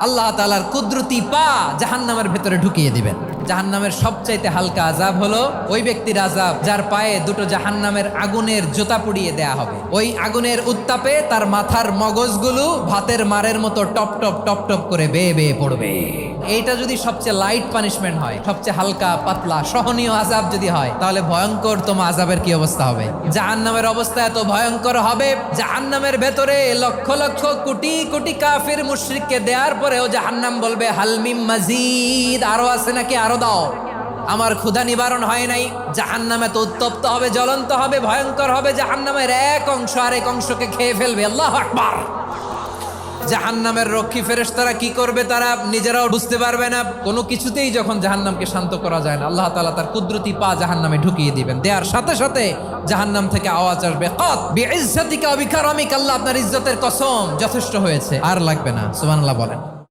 আল্লাহ তাআলার কুদরতি পা জাহান্নামের ভেতরে ঢুকিয়ে দিবেন। জাহান্নামের সবচাইতে হালকা আযাব হলো ওই ব্যক্তির আযাব যার পায়ে দুটো জাহান্নামের আগুনের জুতা পুড়িয়ে দেয়া হবে। ওই আগুনের উত্তাপে তার মাথার মগজগুলো ভাতের মারের মতো টপ টপ টপ টপ করে বেয়ে বেয়ে পড়বে। এইটা যদি সবচেয়ে লাইট পানিশমেন্ট হয়, সবচেয়ে হালকা পাতলা সহনীয় আযাব যদি হয়, তাহলে ভয়ঙ্কর তোমার আযাবের কি অবস্থা হবে? জাহান্নামের অবস্থা এত ভয়ঙ্কর হবে, জাহান্নামের ভেতরে লক্ষ লক্ষ কোটি কোটি কাফির মুশরিককে দেওয়ার পরেও জাহান্নাম বলবে হালমিম মাজিদ, আরো আছে নাকি, আরো দাও, আমার ক্ষুধা নিবারণ হয় নাই। জাহান্নামে তো উত্তপ্ত হবে, জ্বলন্ত হবে, ভয়ঙ্কর হবে। জাহান্নামের এক অংশ আরেক অংশকে খেয়ে ফেলবে। আল্লাহু আকবার। জাহান্নামের রক্ষী ফেরেশতারা কি করবে তারা নিজেরাও বুঝতে পারবে না। কোনো কিছুতেই যখন জাহান্নামকে শান্ত করা যায় না, আল্লাহ তাআলা তার কুদরতি পা জাহান্নামে ঢুকিয়ে দিবেন। দেওয়ার সাথে সাথে জাহান্নাম থেকে আওয়াজ আসবে, কাত বিইজ্জাতিকা ওয়া বিকারামিকা, আল্লাহ আপনার ইজ্জতের কসম, যথেষ্ট হয়েছে, আর লাগবে না। সুবহানাল্লাহ বলেন।